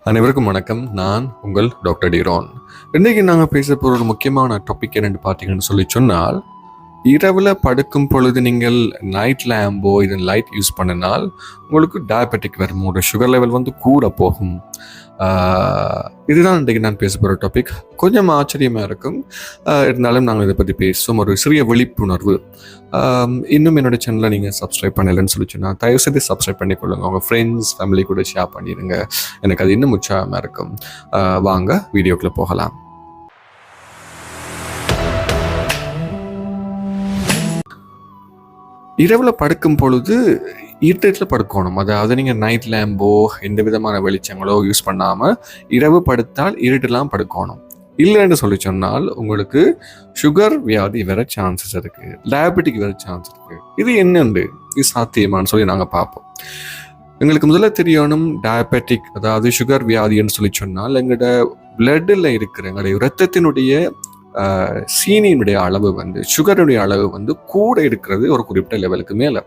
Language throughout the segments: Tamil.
அனைவருக்கும் வணக்கம். நான் உங்கள் டாக்டர் டிரோன். இன்றைக்கி நாங்கள் பேச போகிற ஒரு முக்கியமான டாபிக் என்னென்னு பார்த்தீங்கன்னு சொன்னால், இரவில் படுக்கும் பொழுது நீங்கள் நைட் லேம்போ இது லைட் யூஸ் பண்ணினால் உங்களுக்கு டயபெட்டிக் வரும், உங்களோட சுகர் லெவல் கூட போகும். இதுதான் இன்றைக்கி நான் பேச போகிற டாபிக். கொஞ்சம் ஆச்சரியமாக இருக்கும், இருந்தாலும் நாங்கள் இதை பற்றி பேசுவோம். ஒரு சிறிய விழிப்புணர்வு. இன்னும் என்னோட சேனலை நீங்கள் சப்ஸ்கிரைப் பண்ணலைன்னு சொல்லிச்சுன்னா தயவுசெய்து சப்ஸ்கிரைப் பண்ணிக்கொள்ளுங்க. உங்கள் ஃப்ரெண்ட்ஸ் ஃபேமிலி கூட ஷேர் பண்ணிடுங்க. எனக்கு அது இன்னும் உற்சாகமாக இருக்கும். வாங்க வீடியோக்குள்ளே போகலாம். இரவில் படுக்கும் பொழுது இருட்டில் படுக்கணும். அதாவது நீங்கள் நைட் லேம்போ எந்த விதமான வெளிச்சங்களோ யூஸ் பண்ணாமல் இரவு படுத்தால் இருட்டெல்லாம் படுக்கணும். இல்லைன்னு சொல்லி சொன்னால் உங்களுக்கு சுகர் வியாதி வர சான்சஸ் இருக்குது, டயபெட்டிக் வர சான்ஸ் இருக்குது. இது என்னண்டு, இது சாத்தியமானு சொல்லி நாங்கள் பார்ப்போம். எங்களுக்கு முதல்ல தெரியணும், டயபெட்டிக் அதாவது சுகர் வியாதின்னு சொல்லி சொன்னால் எங்களோட பிளட்டில் இருக்கிற எங்களுடைய இரத்தத்தினுடைய சீனியினுடைய அளவு சுகருடைய அளவு கூட இருக்கிறது ஒரு குறிப்பிட்ட லெவலுக்கு மேலே.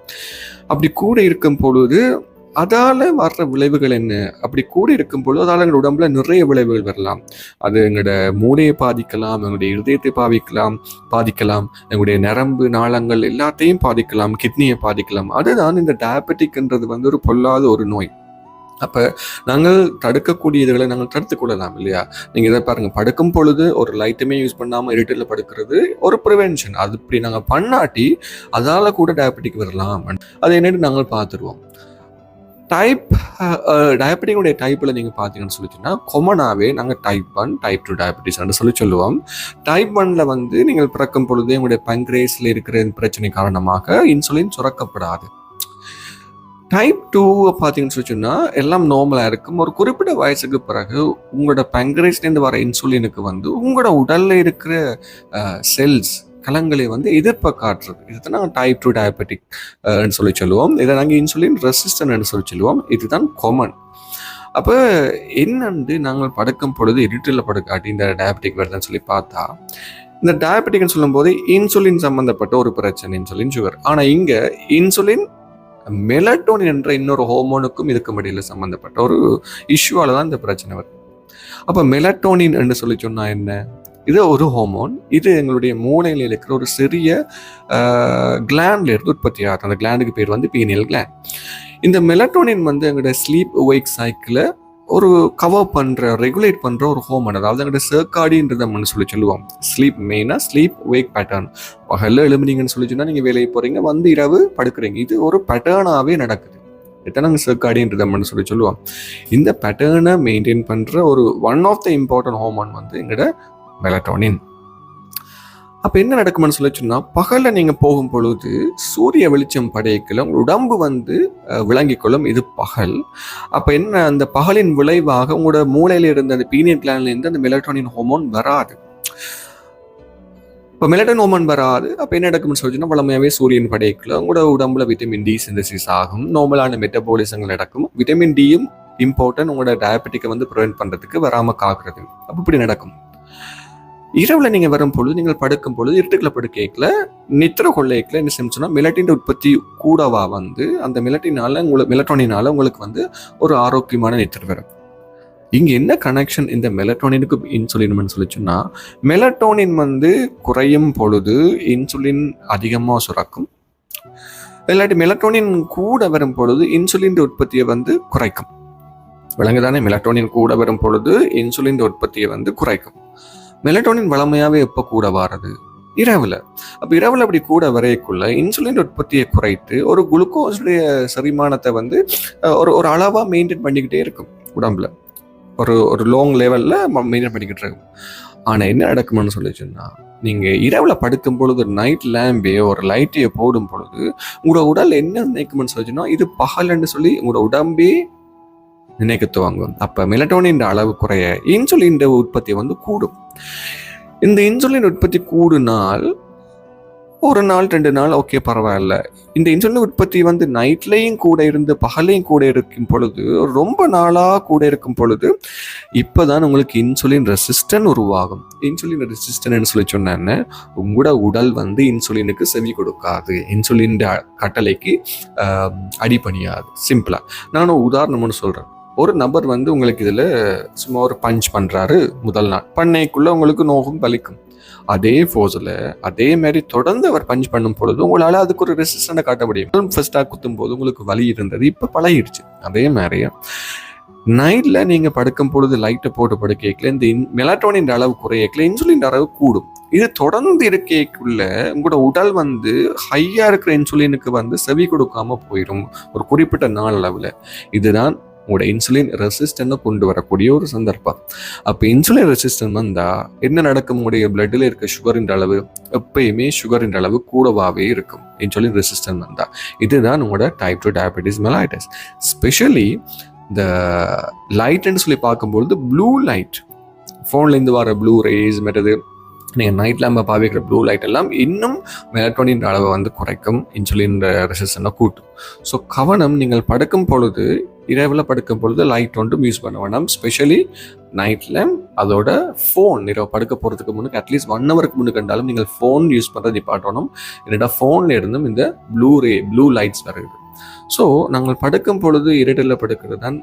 அப்படி கூட இருக்கும் பொழுது அதால் வர்ற விளைவுகள் என்ன? அப்படி கூட இருக்கும் பொழுது அதால் எங்களோட உடம்புல நிறைய விளைவுகள் வரலாம். அது எங்களோட மூளையை பாதிக்கலாம், எங்களுடைய இருதயத்தை பாதிக்கலாம், எங்களுடைய நரம்பு நாளங்கள் எல்லாத்தையும் பாதிக்கலாம், கிட்னியை பாதிக்கலாம். அதுதான் இந்த டயபெட்டிக்ன்றது ஒரு பொல்லாத ஒரு நோய். அப்போ நாங்கள் தடுக்கக்கூடிய இதுகளை நாங்கள் தடுத்து கொள்ளலாம் இல்லையா? நீங்கள் இதை பாருங்கள், படுக்கும் பொழுது ஒரு லைட்டுமே யூஸ் பண்ணாமல் இருட்டில் படுக்கிறது ஒரு ப்ரிவென்ஷன். அது இப்படி நாங்கள் பண்ணாட்டி அதால் கூட டயபெட்டிக் வரலாம். அதை என்னென்னு நாங்கள் பார்த்துருவோம். டயபெட்டிக்குடைய டைப்பில் நீங்கள் பார்த்தீங்கன்னு சொல்லிச்சுன்னா கொமனாகவே நாங்கள் டைப் 1 டைப் 2 டயபெட்டிஸ் சொல்லுவோம். டைப் 1ல் நீங்கள் பிறக்கும் பொழுது உங்களுடைய பங்க்ரேஸில் இருக்கிற பிரச்சனை காரணமாக இன்சுலின் சுரக்கப்படாது. டைப் 2 பார்த்தீங்கன்னு சொல்லிச்சுன்னா எல்லாம் நார்மலாக இருக்கும். ஒரு குறிப்பிட்ட வயசுக்கு பிறகு உங்களோட பங்க்ரேஸ்லேருந்து வர இன்சுலினுக்கு உங்களோட உடலில் இருக்கிற செல்ஸ் கலங்களை எதிர்ப்பை காட்டுறது. இதுதான் நாங்கள் டைப் 2 டயபெட்டிக் சொல்லி சொல்லுவோம். இதை நாங்கள் இன்சுலின் ரெசிஸ்டன்ட் சொல்லி சொல்லுவோம். இதுதான் காமன். அப்போ என்னண்டு நாங்கள் படுக்கும் பொழுது இருட்டில் படுக்காட்டி இந்த டயபெட்டிக் வருதுன்னு சொல்லி பார்த்தா, இந்த டயபெட்டிக்னு சொல்லும்போது இன்சுலின் சம்மந்தப்பட்ட ஒரு பிரச்சனை, இன்சுலின் சுகர். ஆனால் இங்கே இன்சுலின் மெலட்டோனின் என்ற இன்னொரு ஹோமோனுக்கும் இதுக்கும் இடையில் சம்மந்தப்பட்ட ஒரு இஷ்யூவால் தான் இந்த பிரச்சனை வருது. அப்போ மெலட்டோனின் என்று சொல்லி சொன்னால் என்ன? இது ஒரு ஹோமோன். இது எங்களுடைய மூளையில் இருக்கிற ஒரு சிறிய கிளாண்ட்ல இருந்து உற்பத்தி ஆகும். அந்த கிளாண்டுக்கு பேர் பீனியல் கிளாண்ட். இந்த மெலட்டோனின் எங்களுடைய ஸ்லீப் ஒவேக் சைக்கிளை ஒரு கவர் பண்ணுற, ரெகுலேட் பண்ணுற ஒரு ஹோமோன். அதாவது எங்களுடைய சர்க்காடின்றதை சொல்லுவோம். ஸ்லீப் மெயினாக ஸ்லீப் வேக் பேட்டர்ன். பகலில் எழும்புனீங்கன்னு சொல்லிச்சுன்னா நீங்கள் வேலையை போகிறீங்க, இரவு படுக்கிறீங்க. இது ஒரு பேட்டர்னாகவே நடக்குது. இதான் நாங்கள் சர்க்காடின்றதை சொல்லுவோம். இந்த பேட்டர்னை மெயின்டைன் பண்ணுற ஒரு one of the important hormone எங்களோட மெலட்டோனின். அப்போ என்ன நடக்கும்னு சொல்லிச்சுன்னா, பகலில் நீங்கள் போகும் பொழுது சூரிய வெளிச்சம் படையக்கில் உங்கள் உடம்பு விளங்கிக் கொள்ளும். இது பகல். அப்போ என்ன, அந்த பகலின் விளைவாக உங்களோட மூளையில் இருந்த அந்த பீனியல் கிளாண்ட்லேருந்து அந்த மெலட்டோனின் ஹோமோன் வராது. இப்போ மெலட்டோனின் ஹோமோன் வராது. அப்போ என்ன நடக்கும்னு சொல்லிச்சுன்னா, வளமையாகவே சூரியன் படையக்கில் உங்களோட உடம்புல விட்டமின் டி சிந்தசிஸ் ஆகும், நார்மலான மெட்டபாலிசங்கள் நடக்கும். விட்டமின் டியும் இம்பார்ட்டன்ட் உங்களோட டயபெட்டிக்கை ப்ரிவென்ட் பண்ணுறதுக்கு வராமல் காக்குறது. அப்போ இப்படி நடக்கும். இரவில் நீங்கள் வரும் பொழுது, நீங்கள் படுக்கும் பொழுது இருட்டுக்குள்ள படுக்கையில் நித்திர கொள்ளைக்கில் என்ன செஞ்சோன்னா மெலட்டின் உற்பத்தி கூடவா அந்த மெலட்டோனினால உங்களுக்கு ஒரு ஆரோக்கியமான நித்திர வரும். இங்கே என்ன கனெக்ஷன் இந்த மெலட்டோனினுக்கு இன்சுலின் சொல்லிச்சுன்னா, மெலட்டோனின் குறையும் பொழுது இன்சுலின் அதிகமாக சுரக்கும். இல்லாட்டி மெலட்டோனின் கூட வரும் பொழுது இன்சுலின் உற்பத்தியை குறைக்கும். விலங்குதானே? மெலட்டோனின் கூட வரும் பொழுது இன்சுலின் உற்பத்தியை குறைக்கும். மெலட்டோனின் வளமையாகவே எப்போ கூட வாரது? இரவில். அப்போ இரவில் அப்படி கூட வரையக்குள்ள இன்சுலின் உற்பத்தியை குறைத்து ஒரு குளுக்கோஸுடைய செரிமானத்தை ஒரு அளவாக மெயின்டைன் பண்ணிக்கிட்டே இருக்கும் உடம்புல. ஒரு லாங் லெவலில் மெயின்டைன் பண்ணிக்கிட்டு இருக்கும். ஆனால் என்ன நடக்கும்னு சொல்லிச்சுன்னா, நீங்கள் இரவில் படுக்கும் பொழுது நைட் லேம்பையோ ஒரு லைட்டையோ போடும் பொழுது உங்களோட உடல் என்ன நினைக்கும்னு சொல்லிச்சுன்னா, இது பகல்னு சொல்லி உங்களோட உடம்பே நினைக்க துவங்கும். அப்போ மெலட்டோனின் அளவு குறைய இன்சுலின் உற்பத்தி கூடும். இந்த இன்சுலின் உற்பத்தி கூடுனால் ஒரு நாள் 2 நாள் ஓகே பரவாயில்ல. இந்த இன்சுலின் உற்பத்தி நைட்லேயும் கூட இருந்து பகலையும் கூட இருக்கும் பொழுது, ரொம்ப நாளாக கூட இருக்கும் பொழுது இப்போதான் உங்களுக்கு இன்சுலின் ரெசிஸ்டன்ட் உருவாகும். இன்சுலின் ரெசிஸ்டன்ட்னு சொல்லி சொன்னேன்னு உங்களோட உடல் இன்சுலினுக்கு செவி கொடுக்காது, இன்சுலின் கட்டளைக்கு அடிபணியாது. சிம்பிளாக நான் உதாரணம்னு சொல்கிறேன். ஒரு நபர் வந்து உங்களுக்கு இதில் சும்மா ஒரு பஞ்ச் பண்ணுறாரு முதல் நாள், பண்ணைக்குள்ளே உங்களுக்கு நோகும் வலிக்கும். அதே ஃபோர்ஸில் அதே மாதிரி தொடர்ந்து அவர் பஞ்ச் பண்ணும் பொழுது உங்களால் அதுக்கு ஒரு ரெசிஸ்டண்டை காட்ட முடியும். ஃபர்ஸ்டாக குத்தும் போது உங்களுக்கு வலி இருந்தது, இப்போ பழகிடுச்சு. அதே மாதிரி நைட்டில் நீங்கள் படுக்கும் பொழுது லைட்டை போட்டு படுக்கல இந்த மெலட்டோனின் அளவு குறையக்கல, இன்சுலின் அளவு கூடும். இது தொடர்ந்து இருக்கக்குள்ள உங்களோட உடல் வந்து ஹையாக இருக்கிற இன்சுலினுக்கு வந்து செவி கொடுக்காம போயிடும் ஒரு குறிப்பிட்ட நாள் அளவில். இதுதான் உங்களோட இன்சுலின் ரெசிஸ்டன்னை கொண்டு வரக்கூடிய ஒரு சந்தர்ப்பம். அப்போ இன்சுலின் ரெசிஸ்டன் வந்தால் என்ன நடக்கும்? உங்களுடைய பிளட்டில் இருக்க சுகரின் அளவு எப்பயுமே சுகரின் அளவு கூடவாகவே இருக்கும் இன்சுலின் ரெசிஸ்டன் வந்தால். இதுதான் உங்களோட டைப் 2 டயபெட்டிஸ் மெலைட்டஸ். ஸ்பெஷலி இந்த லைட்ன்னு சொல்லி பார்க்கும்பொழுது ப்ளூ லைட், ஃபோன்லேருந்து வர ப்ளூ ரேஸ், மற்றது நீங்கள் நைட் லேம்பை பாவிக்கிற ப்ளூ லைட் எல்லாம் இன்னும் மெலட்டோனின் அளவை வந்து குறைக்கும், இன்சுலின் ரெசிஸ்டன்னை கூட்டும். ஸோ கவனம், நீங்கள் படுக்கும் பொழுது இரவில் படுக்கும் பொழுது லைட் ஒன்றும் யூஸ் பண்ண வேண்டாம். ஸ்பெஷலி நைட் லேம்ப், அதோட ஃபோன் இரவு படுக்க போகிறதுக்கு முன்னுக்கு அட்லீஸ்ட் 1 ஹவருக்கு முன்னுக்கு கண்டாலும் நீங்கள் ஃபோன் யூஸ் பண்ணுறது நிப்பாட்டணும். என்னடா ஃபோனில் இருந்தும் இந்த ப்ளூ லைட்ஸ் வருது. ஸோ நாங்கள் படுக்கும் பொழுது இருட்டில் படுக்கிறது தான்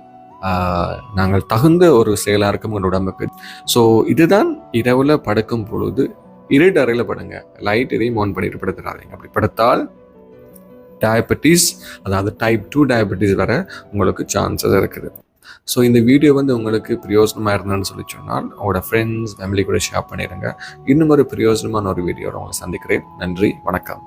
நாங்கள் தகுந்த ஒரு செயலாக இருக்கும் உங்கள் உடம்புக்கு. ஸோ இதுதான் இரவில் படுக்கும் பொழுது இருட்டு அறையில் படுங்க, லைட் எதையும் ஆன் பண்ணிட்டு படுத்துறாதீங்க. அப்படி படுத்தால் டயபெட்டிஸ், அதாவது டைப் 2 டயபெட்டிஸ் வர உங்களுக்கு சான்சஸ் இருக்குது. ஸோ இந்த வீடியோ வந்து உங்களுக்கு பிரயோஜனமாக இருந்ததுன்னு சொல்லி சொன்னால் உங்களோட ஃப்ரெண்ட்ஸ் ஃபேமிலி கூட ஷேர் பண்ணிடுங்க. இன்னும் ஒரு பிரயோஜனமான ஒரு வீடியோட உங்களை சந்திக்கிறேன். நன்றி, வணக்கம்.